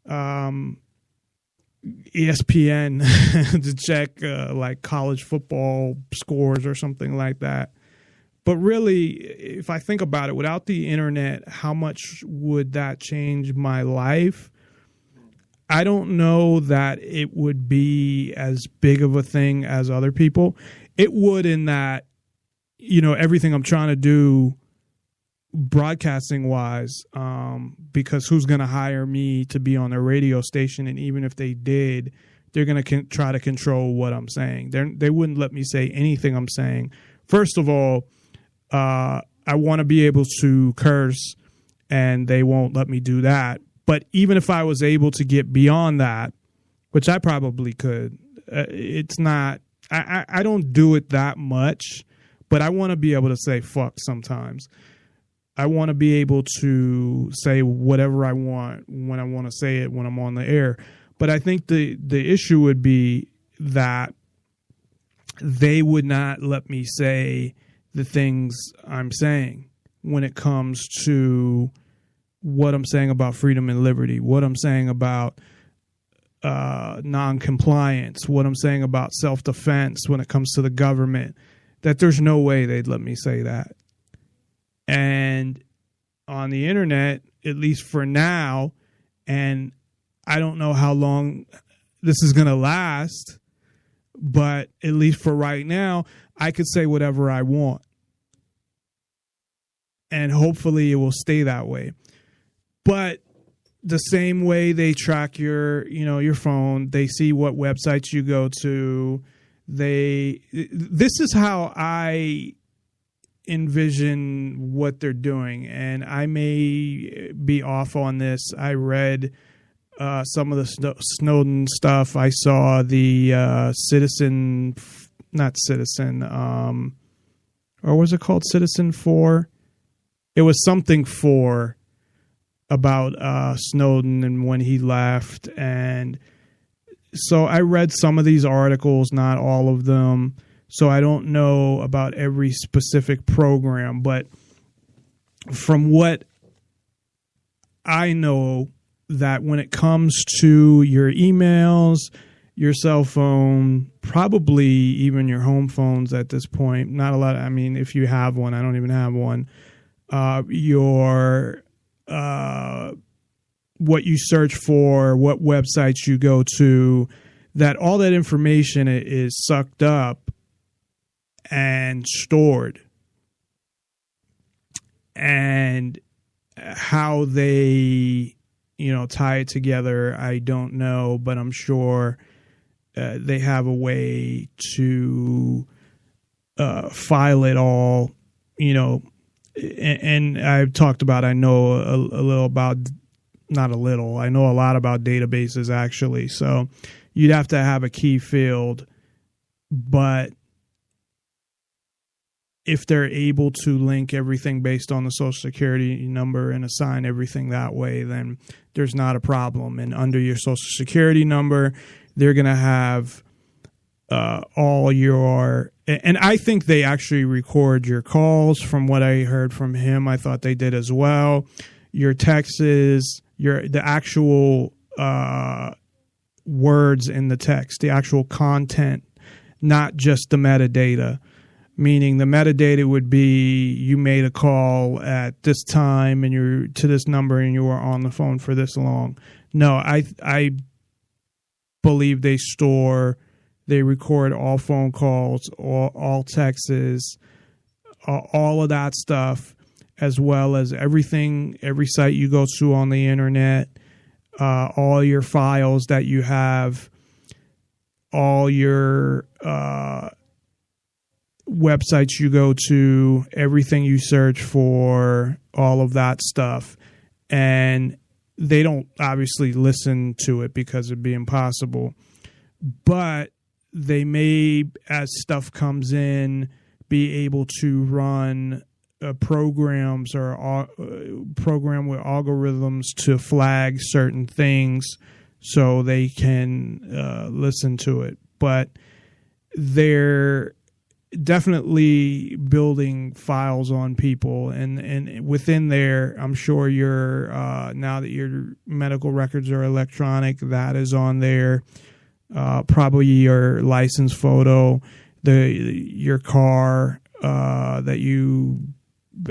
ESPN to check like college football scores or something like that. But really, if I think about it, without the internet, how much would that change my life? I don't know that it would be as big of a thing as other people. It would, in that, you know, everything I'm trying to do broadcasting wise, because who's going to hire me to be on a radio station? And even if they did, they're going to try to control what I'm saying. They wouldn't let me say anything I'm saying. First of all, I want to be able to curse, and they won't let me do that. But even if I was able to get beyond that, which I probably could, it's not, I don't do it that much, but I want to be able to say fuck sometimes. I want to be able to say whatever I want when I want to say it when I'm on the air. But I think the issue would be that they would not let me say the things I'm saying when it comes to what I'm saying about freedom and liberty, what I'm saying about non-compliance, what I'm saying about self-defense when it comes to the government, that there's no way they'd let me say that. And on the internet, at least for now, and I don't know how long this is going to last, but at least for right now, I could say whatever I want. And hopefully it will stay that way. But the same way they track your phone, they see what websites you go to. This is how I envision what they're doing, and I may be off on this. I read some of the Snowden stuff. I saw the or was it called Citizen 4? It was something 4 about Snowden and when he left. And so I read some of these articles, not all of them. So I don't know about every specific program, but from what I know, that when it comes to your emails, your cell phone, probably even your home phones at this point, not a lot. I mean, if you have one, I don't even have one. Your what you search for, what websites you go to, that all that information is sucked up and stored. And how they, tie it together, I don't know, but I'm sure they have a way to file it all, and I've talked about, I know a little about, not a little, I know a lot about databases actually. So you'd have to have a key field, but if they're able to link everything based on the Social Security number and assign everything that way, then there's not a problem. And under your Social Security number, they're going to have all your, and I think they actually record your calls. From what I heard from him, I thought they did as well. Your texts, the actual words in the text, the actual content, not just the metadata. Meaning the metadata would be, you made a call at this time and you're to this number and you were on the phone for this long. No, I believe they record all phone calls, all texts, all of that stuff, as well as everything, every site you go to on the internet, all your files that you have, all your websites you go to, everything you search for, all of that stuff. And they don't obviously listen to it because it'd be impossible. But they may, as stuff comes in, be able to run programs or program with algorithms to flag certain things so they can listen to it. But definitely building files on people, and within there, I'm sure your now that your medical records are electronic, that is on there. Probably your license photo, your car that you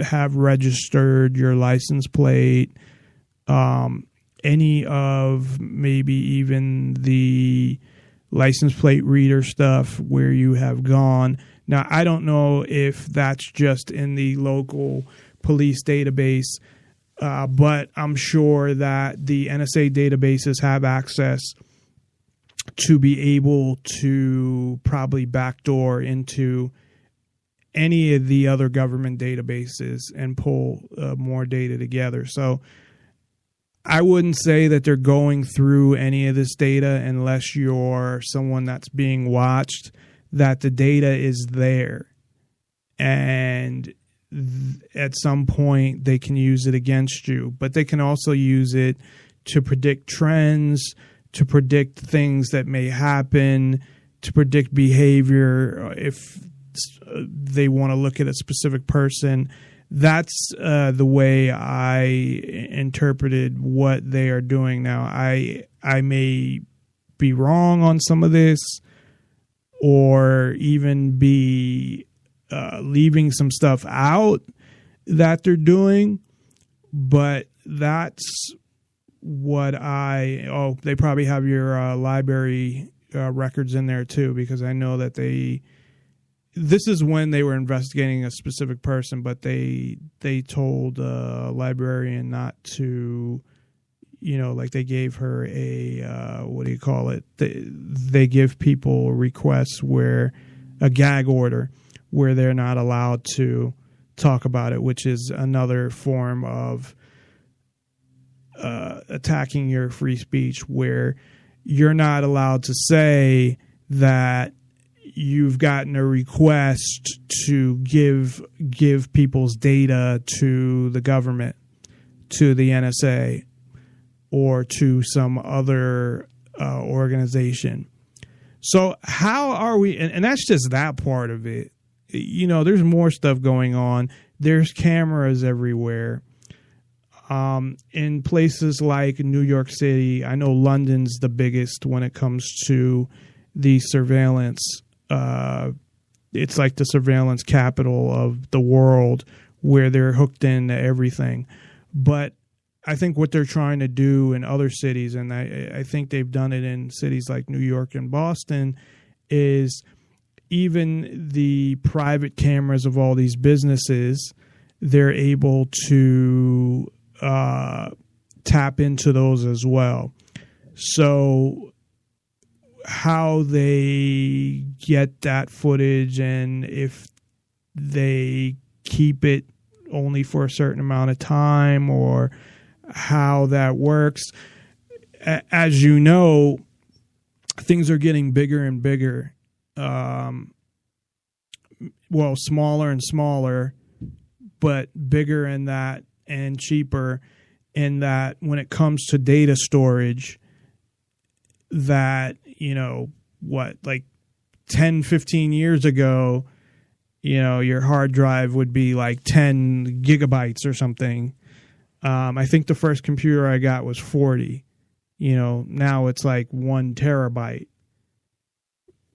have registered, your license plate, any of maybe even the license plate reader stuff where you have gone. Now, I don't know if that's just in the local police database, but I'm sure that the NSA databases have access to be able to probably backdoor into any of the other government databases and pull more data together. So I wouldn't say that they're going through any of this data unless you're someone that's being watched, that the data is there. And at some point they can use it against you, but they can also use it to predict trends, to predict things that may happen, to predict behavior. If they want to look at a specific person, that's the way I interpreted what they are doing now. I may be wrong on some of this, or even be leaving some stuff out that they're doing, but that's what they probably have your library records in there too, because I know that this is when they were investigating a specific person, but they told a librarian not to, like they gave her a, what do you call it? They give people requests where a gag order where they're not allowed to talk about it, which is another form of attacking your free speech, where you're not allowed to say that you've gotten a request to give people's data to the government, to the NSA, or to some other organization. So how are we, and that's just that part of it. There's more stuff going on. There's cameras everywhere. In places like New York City, I know London's the biggest when it comes to the surveillance. It's like the surveillance capital of the world, where they're hooked into everything. But I think what they're trying to do in other cities, and I think they've done it in cities like New York and Boston, is even the private cameras of all these businesses, they're able to tap into those as well. So how they get that footage, and if they keep it only for a certain amount of time, or how that works. As you know, things are getting bigger and bigger. Smaller and smaller, but bigger in that, and cheaper in that, when it comes to data storage, that, like 10, 15 years ago, your hard drive would be like 10 gigabytes or something. I think the first computer I got was 40. Now it's like 1 terabyte,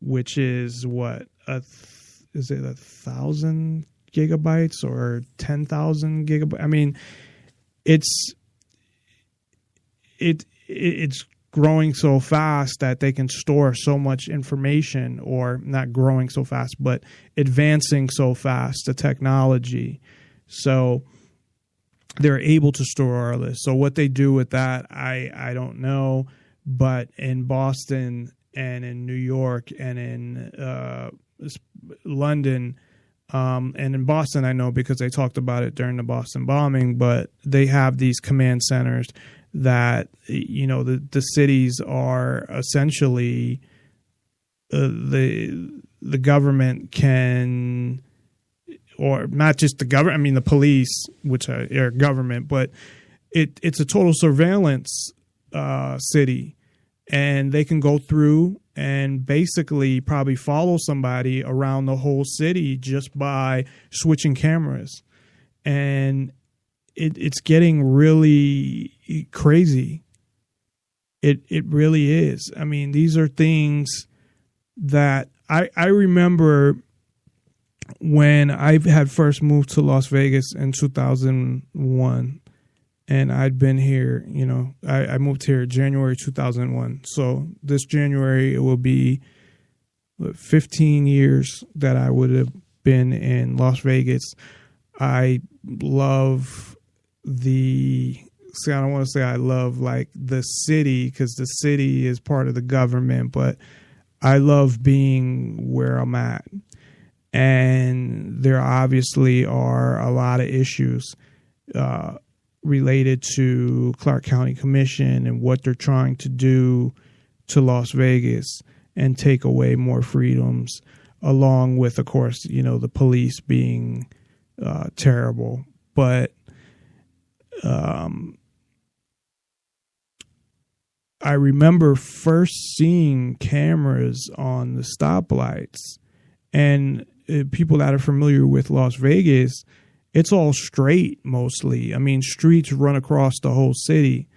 which is what, is it 1,000 gigabytes or 10,000 gigabytes? I mean, it's growing so fast that they can store so much information, or not growing so fast, but advancing so fast, the technology. So they're able to store all this. So what they do with that, I don't know. But in Boston and in New York and in London, and in Boston, I know because they talked about it during the Boston bombing, but they have these command centers that, the cities are essentially, the government can, or not just the government, I mean the police, which are government, but it's a total surveillance city. and they can go through and basically probably follow somebody around the whole city just by switching cameras. And it's getting really crazy. It really is. I mean, these are things that I remember when I had first moved to Las Vegas in 2001, and I'd been here, I moved here January 2001. So this January, it will be 15 years that I would have been in Las Vegas. I love I don't want to say I love like the city, because the city is part of the government, but I love being where I'm at. And there obviously are a lot of issues related to Clark County Commission and what they're trying to do to Las Vegas and take away more freedoms, along with, of course, the police being terrible. But I remember first seeing cameras on the stoplights, and people that are familiar with Las Vegas, it's all straight mostly. I mean, streets run across the whole city.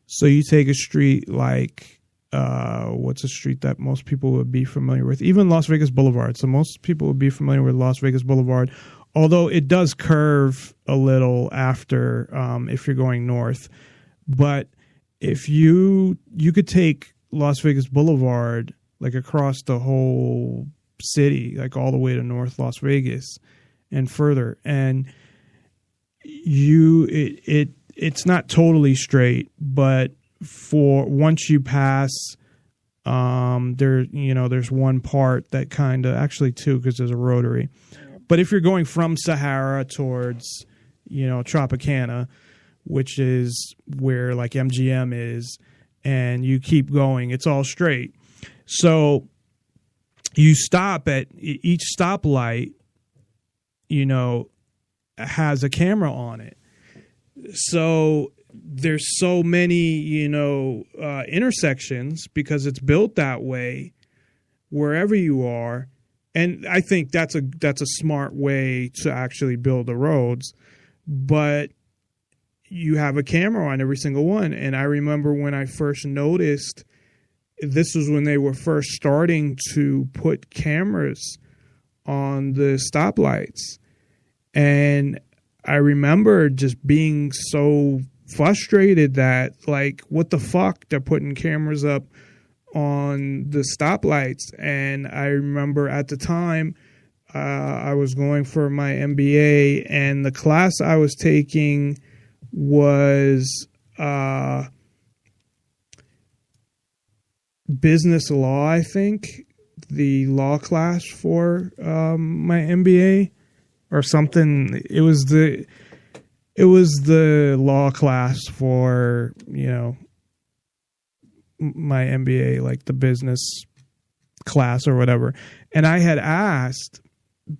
So you take a street like, what's a street that most people would be familiar with? Even Las Vegas Boulevard. So most people would be familiar with Las Vegas Boulevard, although it does curve a little after, if you're going north. But if you could take Las Vegas Boulevard like across the whole city, like all the way to North Las Vegas and further, and it's not totally straight, but for once you pass, there's one part that kind of, actually two, because there's a rotary. But if you're going from Sahara towards, Tropicana, which is where like MGM is, and you keep going, it's all straight. So you stop at each stoplight, has a camera on it. So there's so many, intersections, because it's built that way wherever you are. And I think that's a smart way to actually build the roads. But you have a camera on every single one. And I remember when I first noticed, this was when they were first starting to put cameras on the stoplights. And I remember just being so frustrated that, like, what the fuck? They're putting cameras up on the stoplights. And I remember at the time, I was going for my MBA, and the class I was taking was business law, I think, the law class for my MBA or something. It was the law class for, my MBA, like the business class or whatever. And I had asked,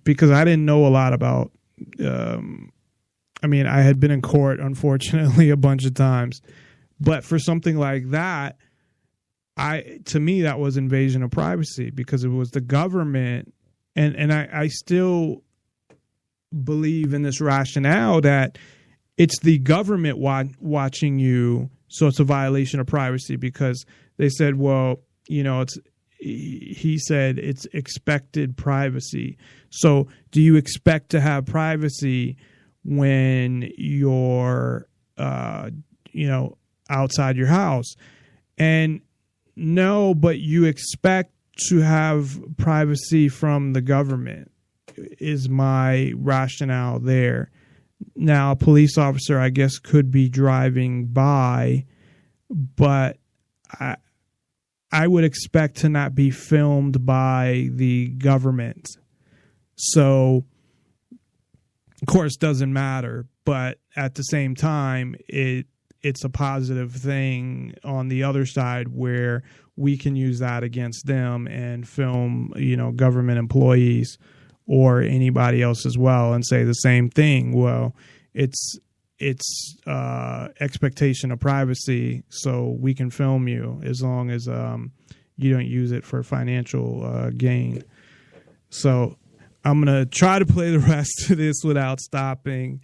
because I didn't know a lot about, I had been in court, unfortunately, a bunch of times, but for something like that, to me, that was invasion of privacy, because it was the government. And I still believe in this rationale that it's the government watching you. So it's a violation of privacy, because they said, well, he said it's expected privacy. So do you expect to have privacy when you're, outside your house? And no, but you expect to have privacy from the government, is my rationale there. Now, a police officer, I guess, could be driving by, but I would expect to not be filmed by the government. So, of course, doesn't matter, but at the same time, it's a positive thing on the other side, where we can use that against them and film, government employees or anybody else as well, and say the same thing. Well, it's its expectation of privacy, so we can film you as long as you don't use it for financial gain. So I'm going to try to play the rest of this without stopping,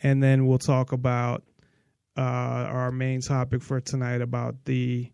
and then we'll talk about our main topic for tonight about the